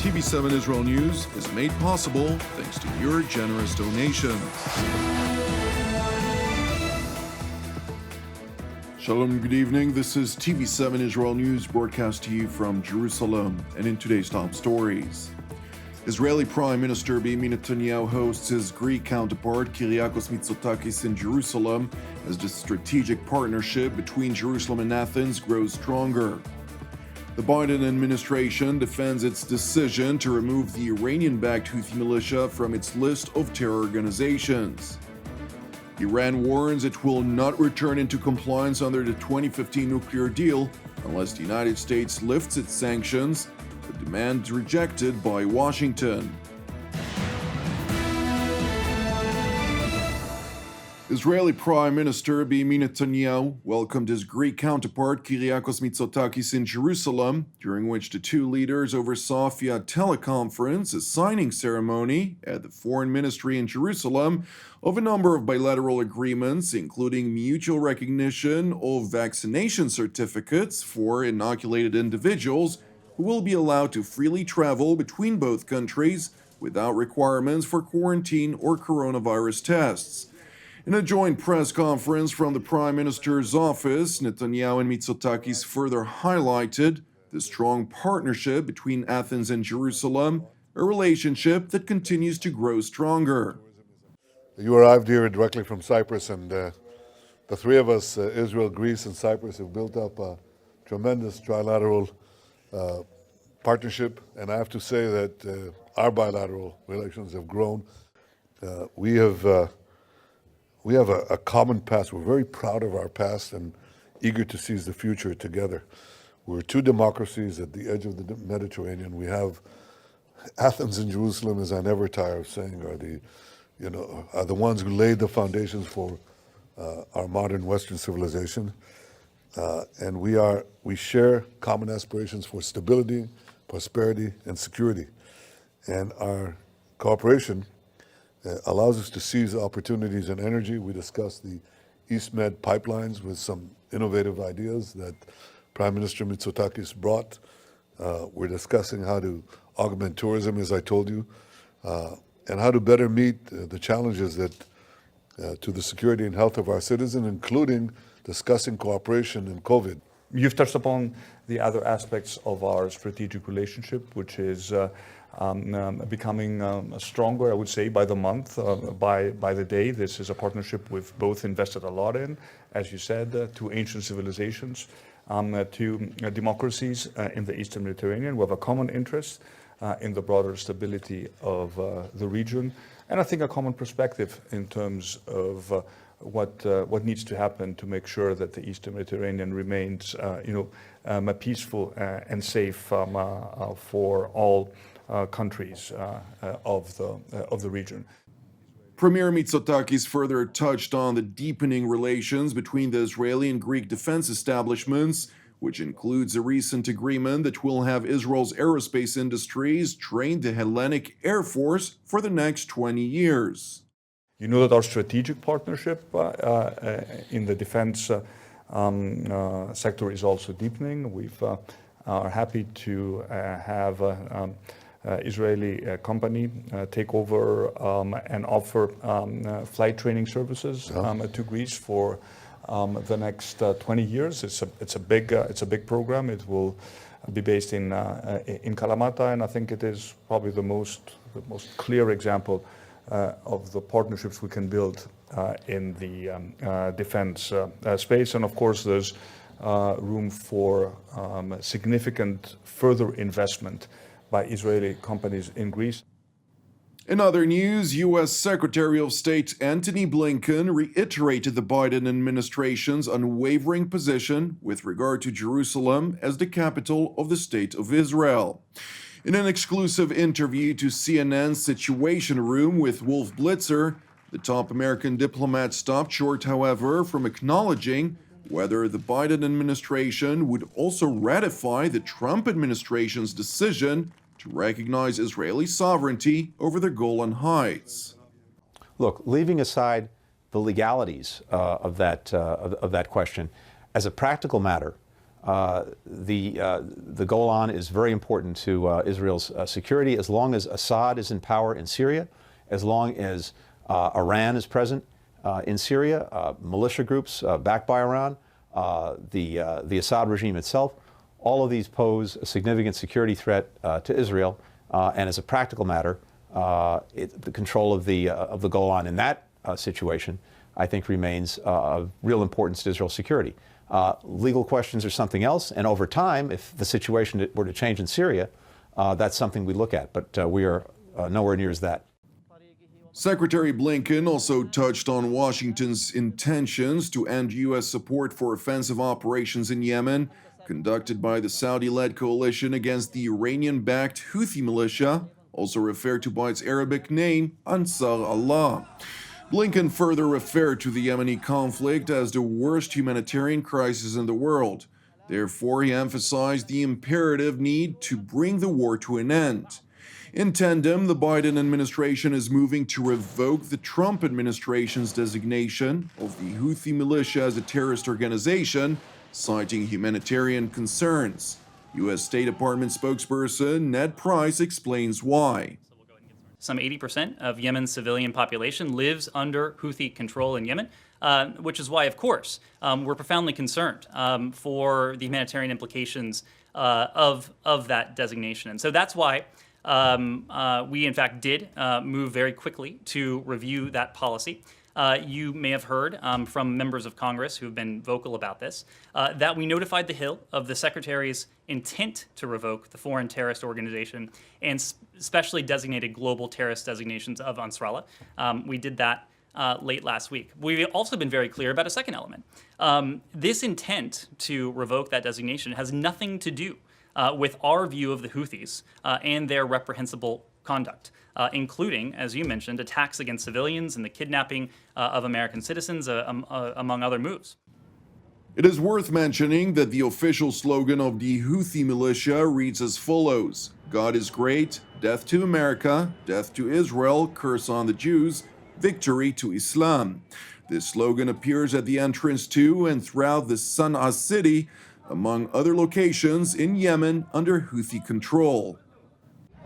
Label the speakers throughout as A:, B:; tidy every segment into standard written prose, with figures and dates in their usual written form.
A: TV7 Israel News is made possible thanks to your generous donations. Shalom and good evening. This is TV7 Israel News broadcast to you from Jerusalem. And in today's top stories, Israeli Prime Minister Benjamin Netanyahu hosts his Greek counterpart Kyriakos Mitsotakis in Jerusalem as the strategic partnership between Jerusalem and Athens grows stronger. The Biden administration defends its decision to remove the Iranian-backed Houthi militia from its list of terror organizations. Iran warns it will not return into compliance under the 2015 nuclear deal unless the United States lifts its sanctions, a demand rejected by Washington. Israeli Prime Minister Benjamin Netanyahu welcomed his Greek counterpart Kyriakos Mitsotakis in Jerusalem, during which the two leaders oversaw via teleconference a signing ceremony at the Foreign Ministry in Jerusalem of a number of bilateral agreements, including mutual recognition of vaccination certificates for inoculated individuals who will be allowed to freely travel between both countries without requirements for quarantine or coronavirus tests. In a joint press conference from the Prime Minister's office, Netanyahu and Mitsotakis further highlighted the strong partnership between Athens and Jerusalem, a relationship that continues to grow stronger.
B: You arrived here directly from Cyprus, and the three of us, Israel, Greece, and Cyprus, have built up a tremendous trilateral partnership, and I have to say that our bilateral relations have grown. We have a common past. We're very proud of our past and eager to seize the future together. We're two democracies at the edge of the Mediterranean. We have Athens and Jerusalem, as I never tire of saying, are the ones who laid the foundations for our modern Western civilization. And we share common aspirations for stability, prosperity, and security. And our cooperation allows us to seize opportunities in energy. We discussed the EastMed pipelines with some innovative ideas that Prime Minister Mitsotakis brought. We're discussing how to augment tourism, as I told you, and how to better meet the challenges that to the security and health of our citizens, including discussing cooperation in COVID.
C: You've touched upon the other aspects of our strategic relationship, which is becoming stronger, I would say, by the month, by the day. This is a partnership we've both invested a lot in, as you said, two ancient civilizations, two democracies in the Eastern Mediterranean. We have a common interest in the broader stability of the region, and I think a common perspective in terms of what needs to happen to make sure that the Eastern Mediterranean remains, peaceful and safe for all countries of the region.
A: Premier Mitsotakis further touched on the deepening relations between the Israeli and Greek defense establishments, which includes a recent agreement that will have Israel's aerospace industries train the Hellenic Air Force for the next 20 years.
C: You know that our strategic partnership in the defense sector is also deepening. We are happy to have Israeli company take over and offer flight training services to Greece for the next 20 years. It's a big program. It will be based in Kalamata, and I think it is probably the most clear example of the partnerships we can build in the defense space. And of course, there's room for significant further investment by Israeli companies in Greece.
A: In other news, U.S. Secretary of State Antony Blinken reiterated the Biden administration's unwavering position with regard to Jerusalem as the capital of the State of Israel. In an exclusive interview to CNN's Situation Room with Wolf Blitzer, the top American diplomat stopped short, however, from acknowledging whether the Biden administration would also ratify the Trump administration's decision to recognize Israeli sovereignty over the Golan Heights.
D: Look, leaving aside the legalities of that question, as a practical matter, The Golan is very important to Israel's security. As long as Assad is in power in Syria, as long as Iran is present in Syria, militia groups backed by Iran, the Assad regime itself, all of these pose a significant security threat to Israel. And as a practical matter, the control of the Golan in that situation, I think, remains of real importance to Israel's security. Legal questions are something else, and over time, if the situation were to change in Syria, that's something we look at, but we are nowhere near as that.
A: Secretary Blinken also touched on Washington's intentions to end U.S. support for offensive operations in Yemen, conducted by the Saudi-led coalition against the Iranian-backed Houthi militia, also referred to by its Arabic name, Ansar Allah. Blinken further referred to the Yemeni conflict as the worst humanitarian crisis in the world. Therefore, he emphasized the imperative need to bring the war to an end. In tandem, the Biden administration is moving to revoke the Trump administration's designation of the Houthi militia as a terrorist organization, citing humanitarian concerns. U.S. State Department spokesperson Ned Price explains why.
E: Some 80% of Yemen's civilian population lives under Houthi control in Yemen, which is why, of course, we're profoundly concerned for the humanitarian implications of that designation. And so that's why we, in fact, did move very quickly to review that policy. You may have heard from members of Congress who have been vocal about this, that we notified the Hill of the Secretary's intent to revoke the foreign terrorist organization and specially designated global terrorist designations of Ansarallah. We did that late last week. We've also been very clear about a second element. This intent to revoke that designation has nothing to do with our view of the Houthis and their reprehensible conduct, including, as you mentioned, attacks against civilians and the kidnapping of American citizens, among other moves.
A: It is worth mentioning that the official slogan of the Houthi militia reads as follows: God is great, death to America, death to Israel, curse on the Jews, victory to Islam. This slogan appears at the entrance to and throughout the Sana'a city, among other locations in Yemen under Houthi control.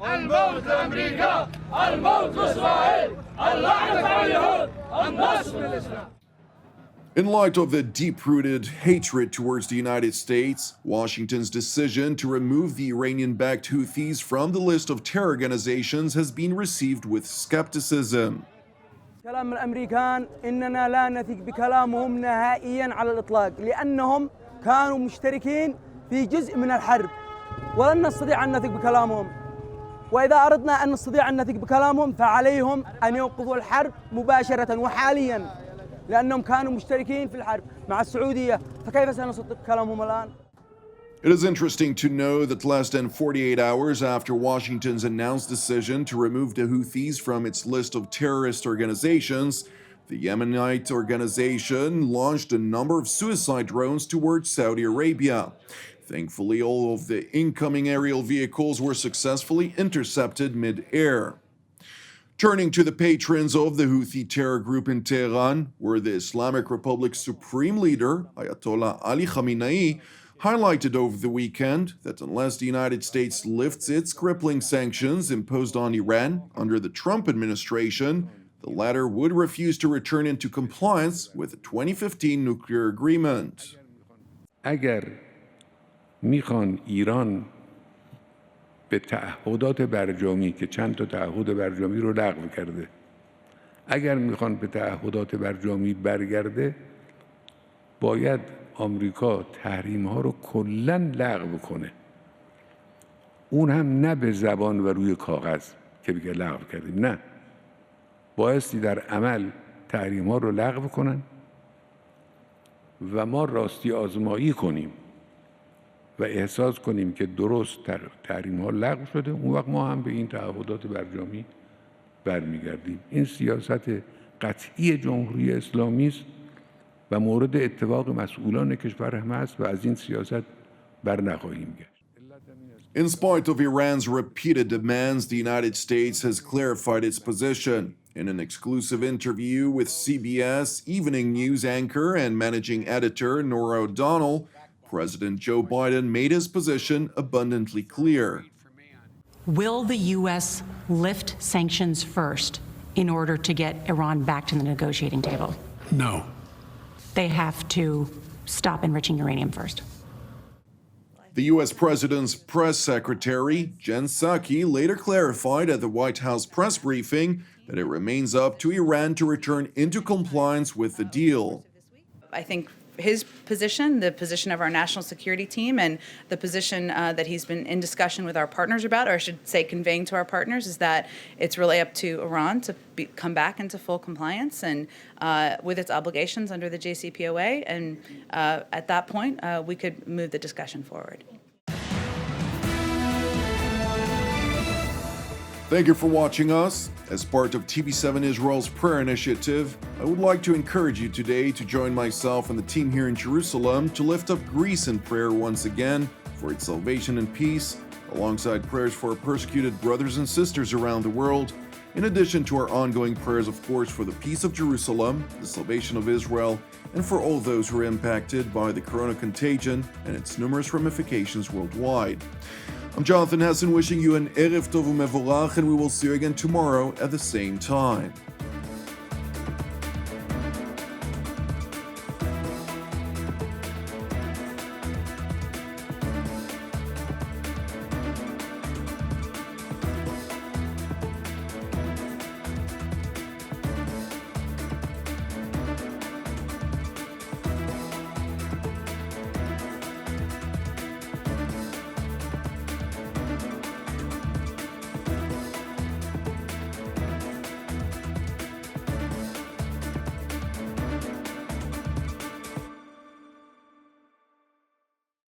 F: الموت لأمريكا، الموت لإسرائيل، اللعنة على اليهود، النصر للإسلام.
A: In light of the deep-rooted hatred towards the United States, Washington's decision to remove the Iranian-backed Houthis from the list of terror organizations has been received with skepticism.
G: كلام الأمريكان إننا لا نثق بكلامهم نهائياً على الإطلاق لأنهم كانوا مشتركين في جزء من الحرب ولن نستطيع أن نثق بكلامهم. وإذا أردنا أن نستطيع أن نثق بكلامهم فعليهم أن يوقفوا الحرب مباشرة وحالياً لأنهم كانوا مشتركين في الحرب مع السعودية فكيف سنصدق كلامهم الآن؟
A: It is interesting to know that less than 48 hours after Washington's announced decision to remove the Houthis from its list of terrorist organizations, the Yemenite organization launched a number of suicide drones towards Saudi Arabia. Thankfully, all of the incoming aerial vehicles were successfully intercepted mid-air. Turning to the patrons of the Houthi terror group in Tehran, where the Islamic Republic's supreme leader, Ayatollah Ali Khamenei, highlighted over the weekend that unless the United States lifts its crippling sanctions imposed on Iran under the Trump administration, the latter would refuse to return into compliance with the 2015 nuclear agreement.
H: اگر میخوان ایران به تعهدات برجامی که چند تا تعهد برجامی رو لغو کرده، اگر میخوان به تعهدات برجامی برگرده، باید آمریکا تحریم ها رو کلاً لغو کنه. اون هم نه به زبان و روی کاغذ که بگه لغو کردیم، نه. بایستی در عمل تحریم ها رو لغو کنن و ما راستی آزمایی کنیم و احساس کنیم که درست تحریم ها لغو شده، اون وقت ما هم به این تعهدات برجامی برمیگردیم. این سیاست قطعی جمهوری اسلامی است و مورد اتفاق مسئولان کشور هم هست و از این سیاست بر نخواهیم گشت.
A: In spite of Iran's repeated demands, the United States has clarified its position. In an exclusive interview with CBS Evening News anchor and managing editor Norah O'Donnell, President Joe Biden made his position abundantly clear.
I: Will the U.S. lift sanctions first in order to get Iran back to the negotiating table?
J: No.
I: They have to stop enriching uranium first.
A: The U.S. President's press secretary, Jen Psaki, later clarified at the White House press briefing that it remains up to Iran to return into compliance with the deal.
K: I think his position, the position of our national security team, and the position that he's been in discussion with our partners about, or I should say conveying to our partners, is that it's really up to Iran to come back into full compliance and with its obligations under the JCPOA. And at that point, we could move the discussion forward.
A: Thank you for watching us. As part of TV7 Israel's prayer initiative, I would like to encourage you today to join myself and the team here in Jerusalem to lift up Greece in prayer once again for its salvation and peace, alongside prayers for our persecuted brothers and sisters around the world, in addition to our ongoing prayers, of course, for the peace of Jerusalem, the salvation of Israel, and for all those who are impacted by the corona contagion and its numerous ramifications worldwide. I'm Jonathan Hessen, wishing you an Erev Tov U'Mevorach, and we will see you again tomorrow at the same time.